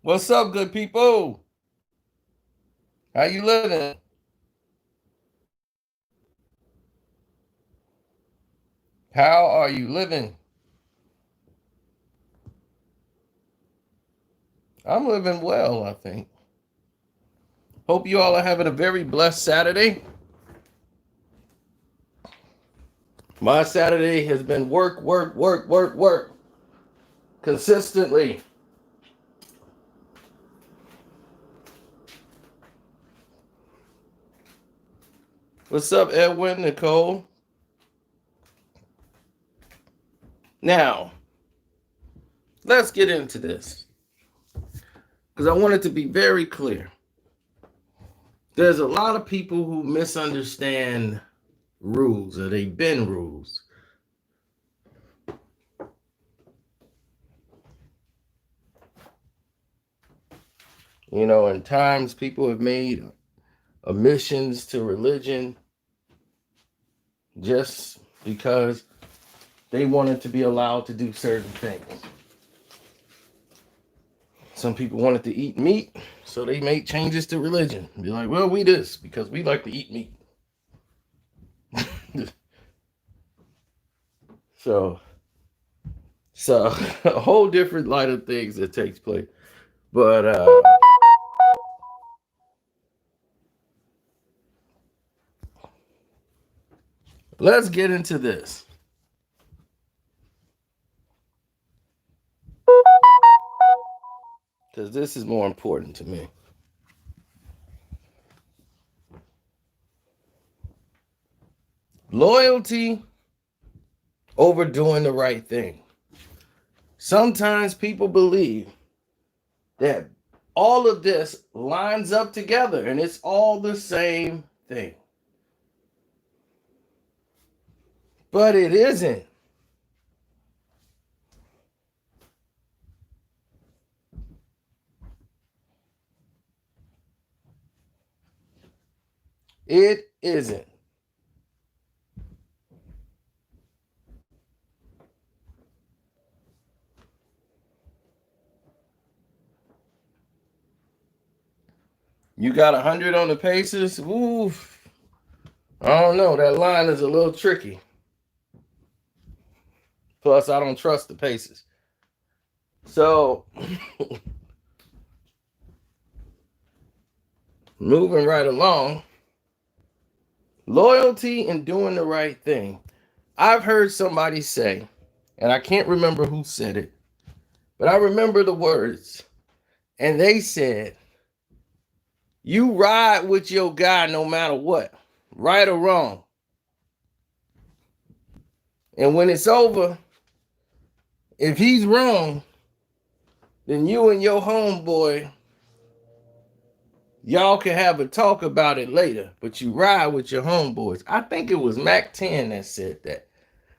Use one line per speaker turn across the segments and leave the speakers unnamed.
What's up, good people? How you living? How are you living? I'm living well, I think. Hope you all are having a very blessed Saturday. My Saturday has been work, work, work, work, work consistently. What's up, Edwin, Nicole? Now, let's get into this because I want it to be very clear. There's a lot of people who misunderstand rules, or they bend rules. In times people have made omissions to religion just because they wanted to be allowed to do certain things. Some people wanted to eat meat, so they made changes to religion. Be like, well, we this because we like to eat meat. so a whole different light of things that takes place. But let's get into this. Because this is more important to me. Loyalty over doing the right thing. Sometimes people believe that all of this lines up together and it's all the same thing. But it isn't. It isn't. You got 100 on the Pacers? Oof. I don't know. That line is a little tricky. Plus, I don't trust the Pacers. So, moving right along, loyalty and doing the right thing. I've heard somebody say, and I can't remember who said it, but I remember the words. And they said, you ride with your guy no matter what, right or wrong. And when it's over, if he's wrong, then you and your homeboy, y'all can have a talk about it later, but you ride with your homeboys. I think it was Mac 10 that said that,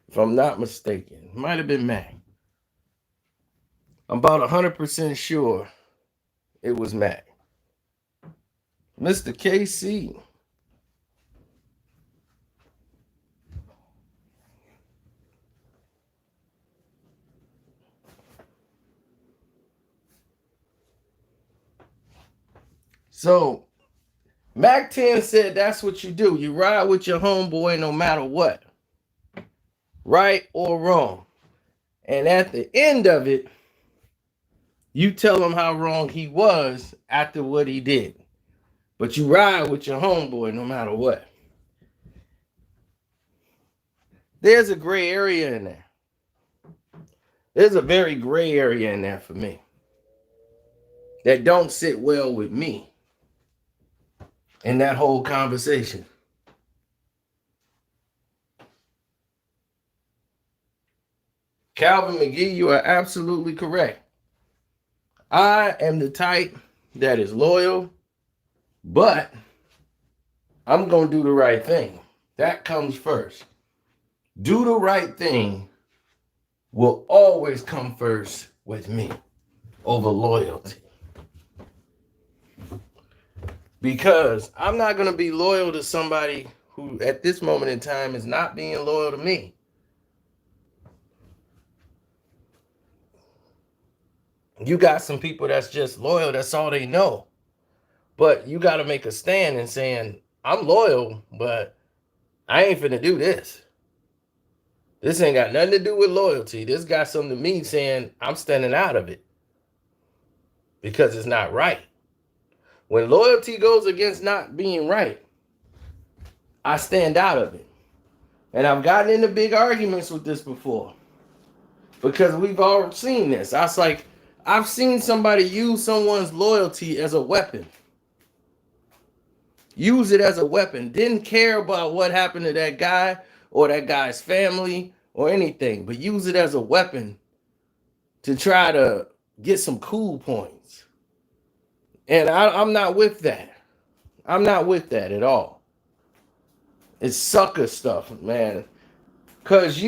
if I'm not mistaken. It might have been Mac. I'm about 100% sure it was Mac. Mr. KC. So, Mac 10 said that's what you do. You ride with your homeboy no matter what, right or wrong. And at the end of it, you tell him how wrong he was after what he did. But you ride with your homeboy no matter what. There's a gray area in there. There's a very gray area in there for me that don't sit well with me in that whole conversation. Calvin McGee, you are absolutely correct. I am the type that is loyal, but I'm going to do the right thing. That comes first. Do the right thing will always come first with me over loyalty. Because I'm not going to be loyal to somebody who at this moment in time is not being loyal to me. You got some people that's just loyal, that's all they know. But you got to make a stand and saying, I'm loyal, but I ain't finna do this. This ain't got nothing to do with loyalty. This got something to me saying I'm standing out of it because it's not right. When loyalty goes against not being right, I stand out of it. And I've gotten into big arguments with this before because we've all seen this. I was like, I've seen somebody use someone's loyalty as a weapon. Use it as a weapon. Didn't care about what happened to that guy or that guy's family or anything, but use it as a weapon to try to get some cool points. And I'm not with that. I'm not with that at all. It's sucker stuff, man. Cause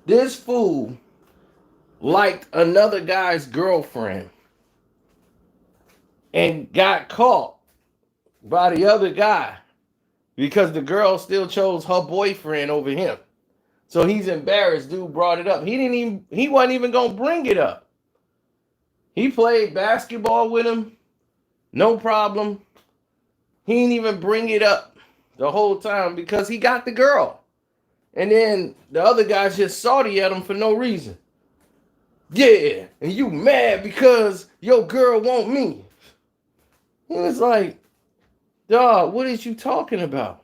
this fool liked another guy's girlfriend and got caught by the other guy because the girl still chose her boyfriend over him. So he's embarrassed. Dude brought it up. He wasn't even gonna bring it up. He played basketball with him, no problem. He didn't even bring it up the whole time because he got the girl. And then the other guys just salty at him for no reason. Yeah, and you mad because your girl want me. He was like, dog, what is you talking about?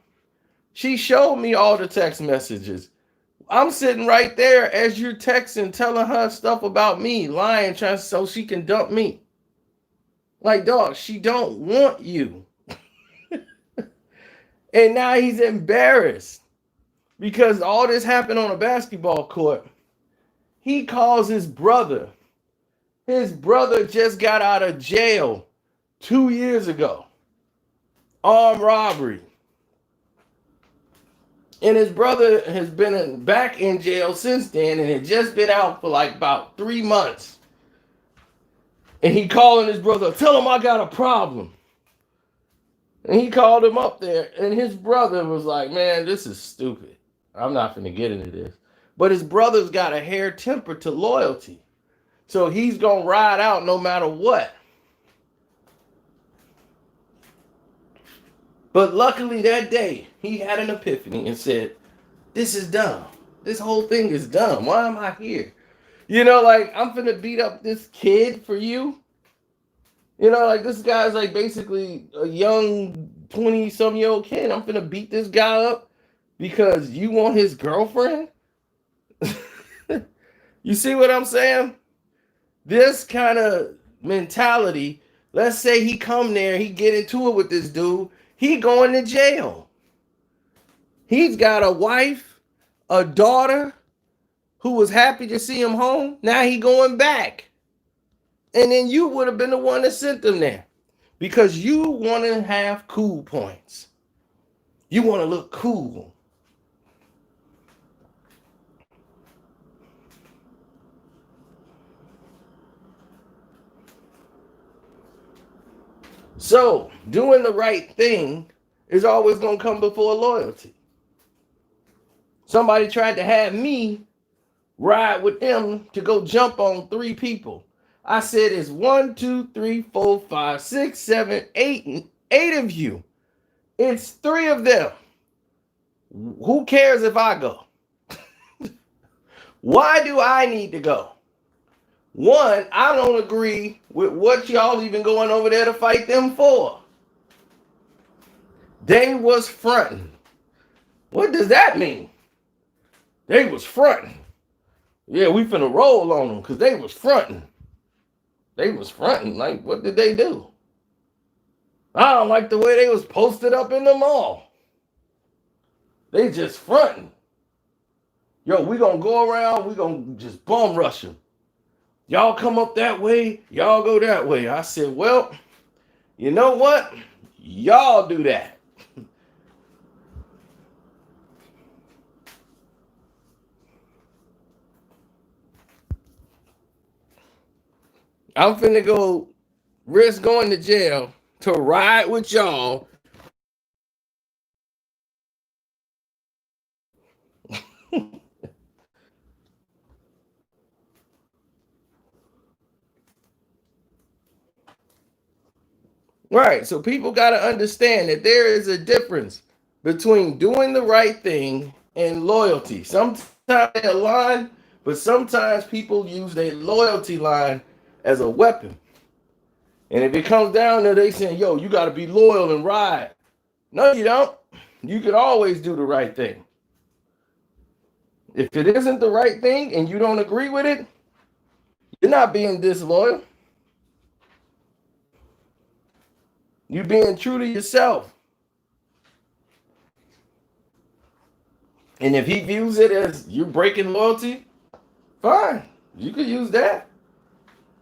She showed me all the text messages. I'm sitting right there as you're texting, telling her stuff about me, lying, trying so she can dump me. Like, dog, she don't want you. And now he's embarrassed because all this happened on a basketball court. He calls his brother. His brother just got out of jail 2 years ago. Armed robbery. And his brother has been back in jail since then and had just been out for like about 3 months. And he calling his brother, tell him I got a problem. And he called him up there, and his brother was like, man, this is stupid. I'm not going to get into this. But his brother's got a hair temper to loyalty. So he's going to ride out no matter what. But luckily that day, he had an epiphany and said, this is dumb. This whole thing is dumb. Why am I here? You know, like, I'm finna beat up this kid for you. You know, like, this guy's like basically a young 20-some-year-old kid. I'm finna beat this guy up because you want his girlfriend? You see what I'm saying? This kind of mentality, let's say he come there, he get into it with this dude, he going to jail. He's got a wife, a daughter who was happy to see him home. Now he going back. And then you would have been the one that sent them there because you want to have cool points. You want to look cool. So doing the right thing is always going to come before loyalty. Somebody tried to have me ride with them to go jump on 3 people. I said it's 1, 2, 3, 4, 5, 6, 7, 8, 8 of you. It's 3 of them. Who cares if I go? Why do I need to go? One, I don't agree with what y'all even going over there to fight them for. They was fronting. What does that mean? They was fronting. Yeah, we finna roll on them because they was fronting. They was fronting. Like, what did they do? I don't like the way they was posted up in the mall. They just fronting. Yo, we gonna go around, we gonna just bum rush them. Y'all come up that way, y'all go that way. I said, well, you know what? Y'all do that. I'm finna go risk going to jail to ride with y'all. Right. So people got to understand that there is a difference between doing the right thing and loyalty. Sometimes they align, but sometimes people use their loyalty line as a weapon. And if it comes down to they saying, yo, you got to be loyal and ride. No, you don't. You could always do the right thing. If it isn't the right thing and you don't agree with it, you're not being disloyal. You're being true to yourself. And if he views it as you breaking loyalty, fine. You could use that.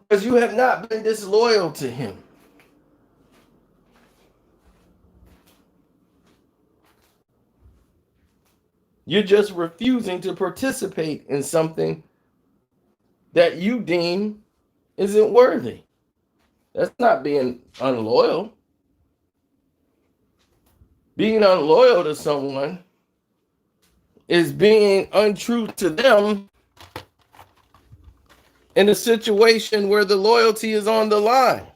Because you have not been disloyal to him. You're just refusing to participate in something that you deem isn't worthy. That's not being unloyal. Being unloyal to someone is being untrue to them in a situation where the loyalty is on the line.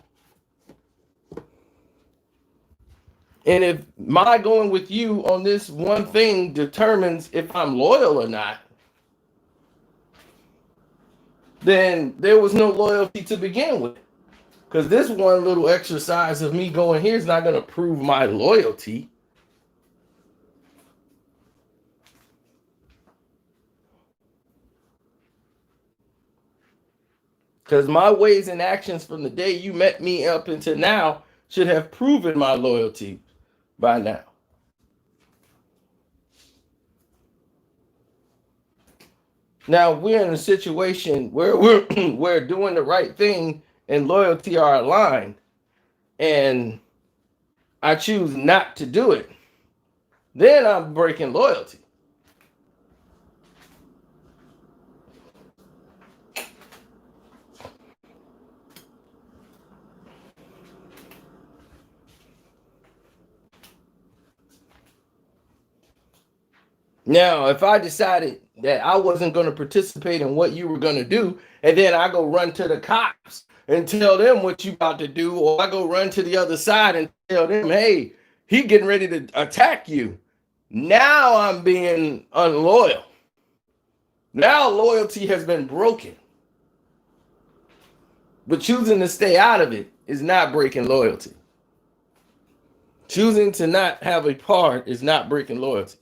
And if my going with you on this one thing determines if I'm loyal or not, then there was no loyalty to begin with. Because this one little exercise of me going here is not going to prove my loyalty. Because my ways and actions from the day you met me up until now should have proven my loyalty by now. Now we're in a situation where we're doing the right thing and loyalty are aligned, and I choose not to do it. Then I'm breaking loyalty. Now, if I decided that I wasn't going to participate in what you were going to do, and then I go run to the cops and tell them what you about to do, or I go run to the other side and tell them, hey, he getting ready to attack you. Now I'm being unloyal. Now loyalty has been broken. But choosing to stay out of it is not breaking loyalty. Choosing to not have a part is not breaking loyalty.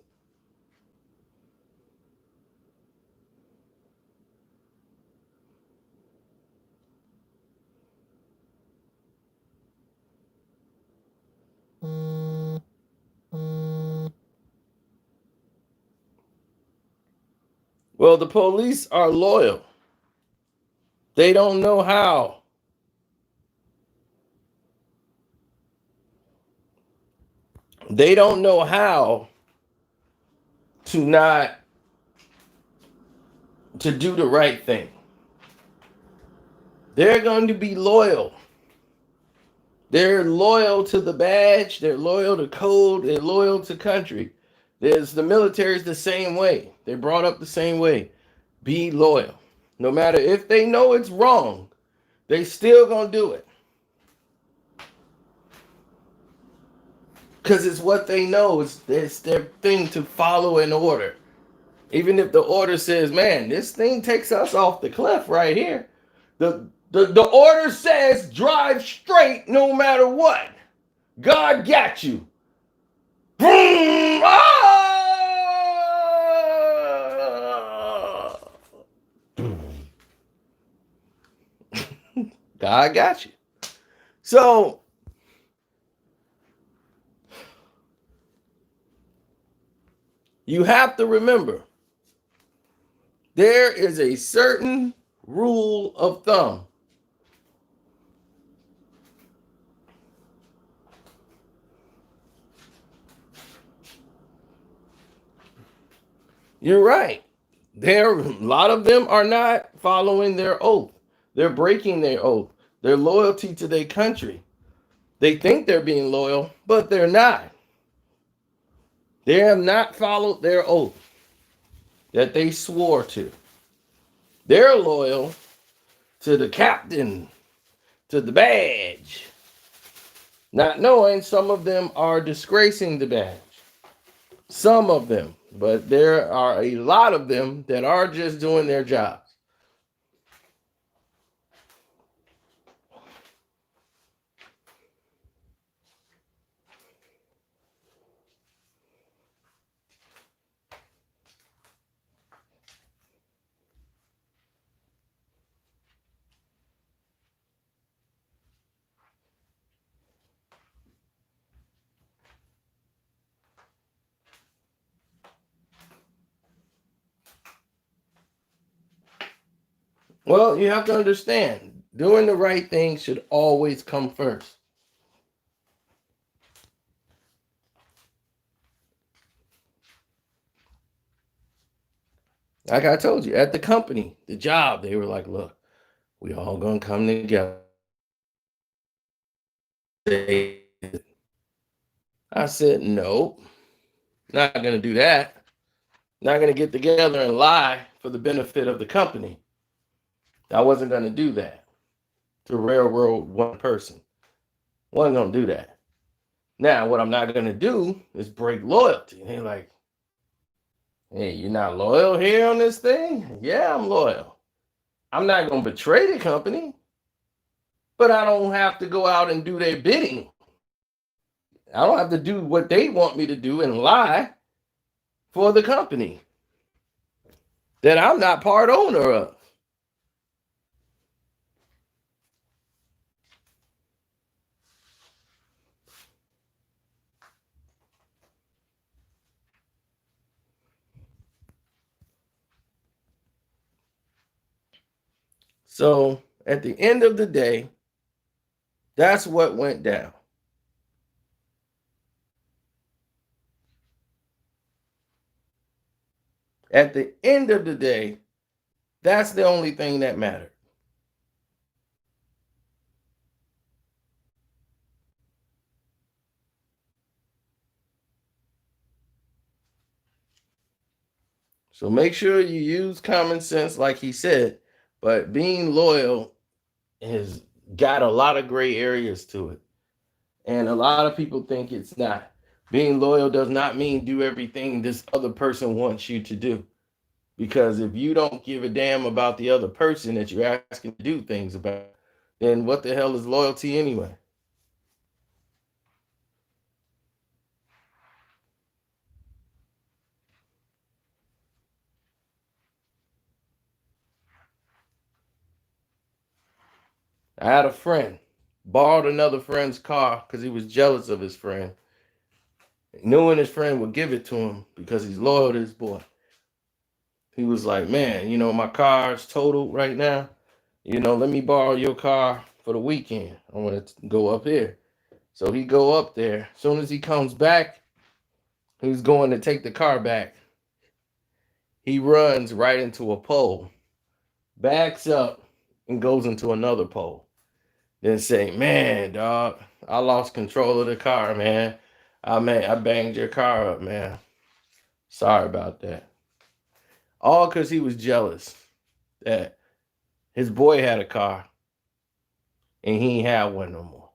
Well, the police are loyal. They don't know how. They don't know how to not to do the right thing. They're going to be loyal. They're loyal to the badge. They're loyal to code. They're loyal to country. The military is the same way. They're brought up the same way. Be loyal. No matter if they know it's wrong, they still gonna do it. Because it's what they know. It's their thing to follow an order. Even if the order says, man, this thing takes us off the cliff right here. The order says drive straight no matter what. God got you. Boom! Ah! God got you. So you have to remember there is a certain rule of thumb. You're right. A lot of them are not following their oath. They're breaking their oath. Their loyalty to their country. They think they're being loyal, but they're not. They have not followed their oath that they swore to. They're loyal to the captain, to the badge, not knowing some of them are disgracing the badge. Some of them, but there are a lot of them that are just doing their jobs. Well, you have to understand, doing the right thing should always come first. Like I told you, at the company, the job, they were like, look, we all gonna come together. I said, nope, not gonna do that. Not gonna get together and lie for the benefit of the company. I wasn't gonna do that to railroad one person. Wasn't gonna do that. Now, what I'm not gonna do is break loyalty. And they're like, hey, you're not loyal here on this thing? Yeah, I'm loyal. I'm not gonna betray the company, but I don't have to go out and do their bidding. I don't have to do what they want me to do and lie for the company that I'm not part owner of. So at the end of the day, that's what went down. At the end of the day, that's the only thing that mattered. So make sure you use common sense, like he said, but being loyal has got a lot of gray areas to it. And a lot of people think it's not. Being loyal does not mean do everything this other person wants you to do. Because if you don't give a damn about the other person that you're asking to do things about, then what the hell is loyalty anyway? I had a friend, borrowed another friend's car because he was jealous of his friend, knowing his friend would give it to him because he's loyal to his boy. He was like, man, my car's totaled right now. Let me borrow your car for the weekend. I want to go up here. So he go up there. As soon as he comes back, he's going to take the car back. He runs right into a pole, backs up, and goes into another pole. Then say, man, dog, I lost control of the car, man. I banged your car up, man. Sorry about that. All because he was jealous that his boy had a car and he ain't had one no more.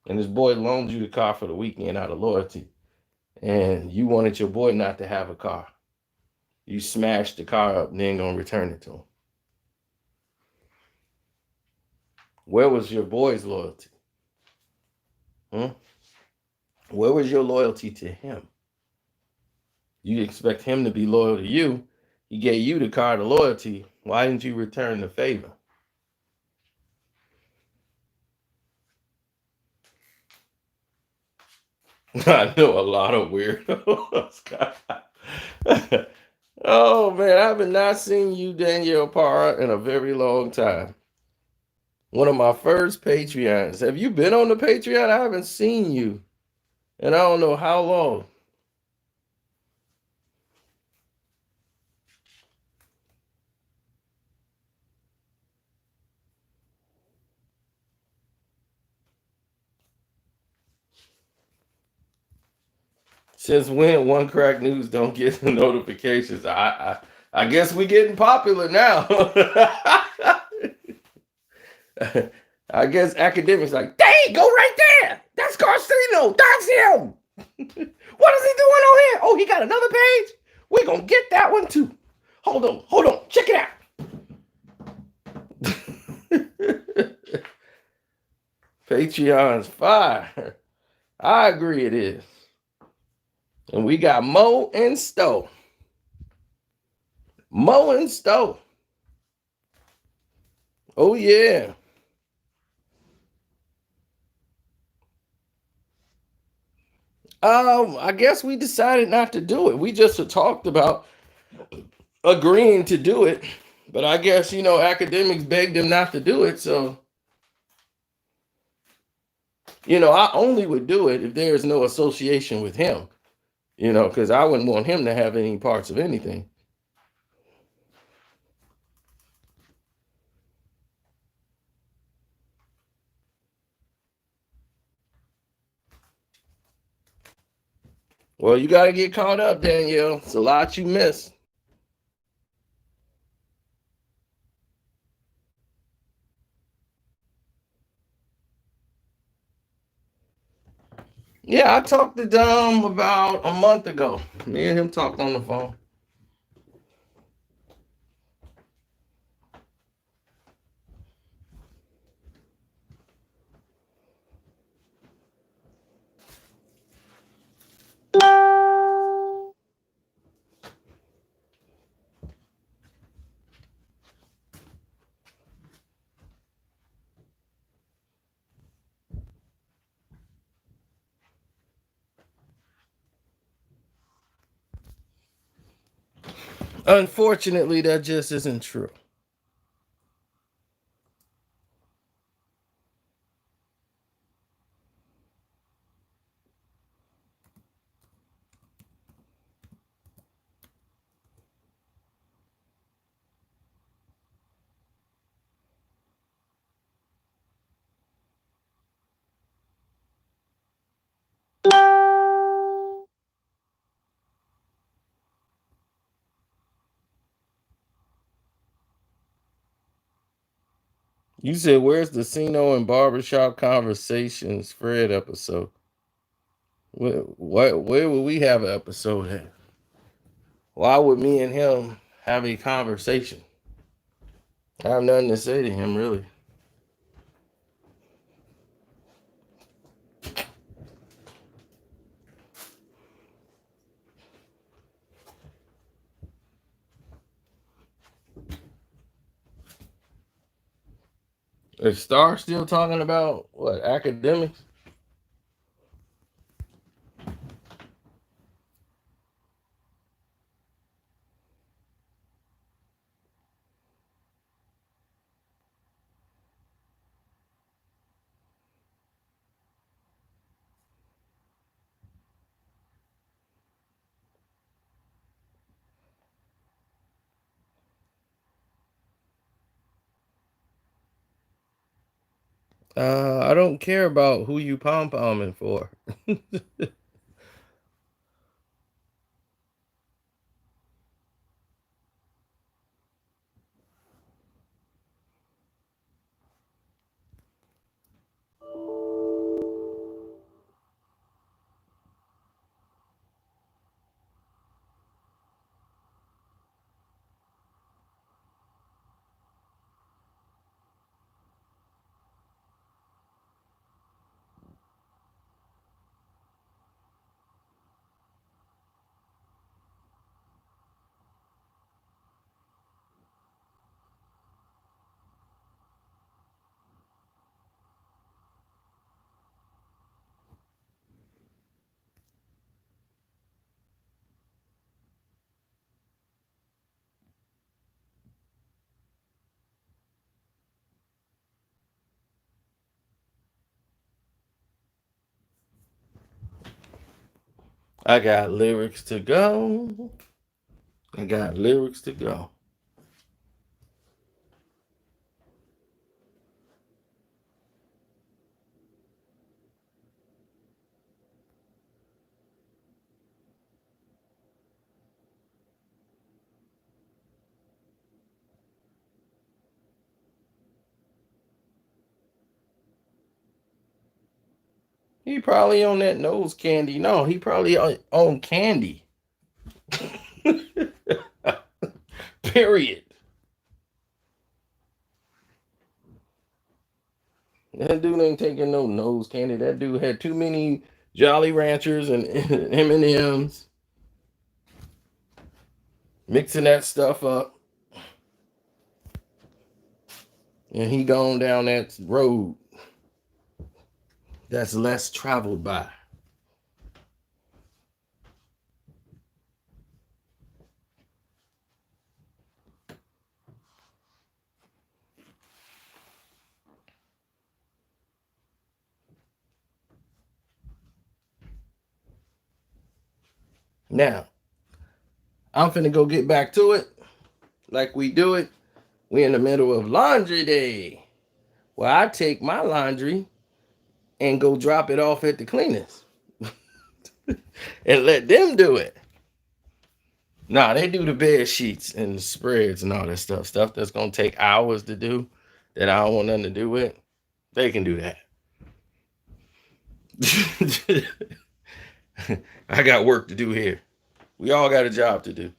And his boy loaned you the car for the weekend out of loyalty. And you wanted your boy not to have a car. You smashed the car up and then gonna return it to him. Where was your boy's loyalty? Where was your loyalty to him? You expect him to be loyal to you. He gave you the card of loyalty. Why didn't you return the favor? I know a lot of weirdos. Oh man, I have not seen you, Danielle Parra, in a very long time. One of my first Patreons. Have you been on the Patreon? I haven't seen you, and I don't know how long. Since when One Crack News don't get the notifications? I guess we getting popular now. I guess academics like, dang, go right there. That's Garcino. That's him. What is he doing on here? Oh, he got another page? We're going to get that one too. Hold on. Check it out. Patreon's fire. I agree it is. And we got Mo and Stowe. Mo and Stowe. Oh, yeah. I guess we decided not to do it. We just talked about agreeing to do it. But I guess, academics begged him not to do it. So, I only would do it if there is no association with him, because I wouldn't want him to have any parts of anything. Well, you got to get caught up, Danielle. It's a lot you missed. Yeah, I talked to Dom about a month ago. Me and him talked on the phone. Unfortunately, that just isn't true. You said, where's the Sino and Barbershop Conversations Fred episode? Where would we have an episode at? Why would me and him have a conversation? I have nothing to say to him, really. Is Star still talking about what, academics? I don't care about who you pom-pomming for. I got lyrics to go. I got lyrics to go. He probably on that nose candy. No, he probably on candy. Period. That dude ain't taking no nose candy. That dude had too many Jolly Ranchers and M&Ms, mixing that stuff up. And he gone down that road that's less traveled by. Now, I'm finna go get back to it like we do it. We in the middle of laundry day. Well, I take my laundry and go drop it off at the cleaners and let them do it. Nah, they do the bed sheets and the spreads and all that stuff. Stuff that's gonna take hours to do that I don't want nothing to do with. They can do that. I got work to do here. We all got a job to do.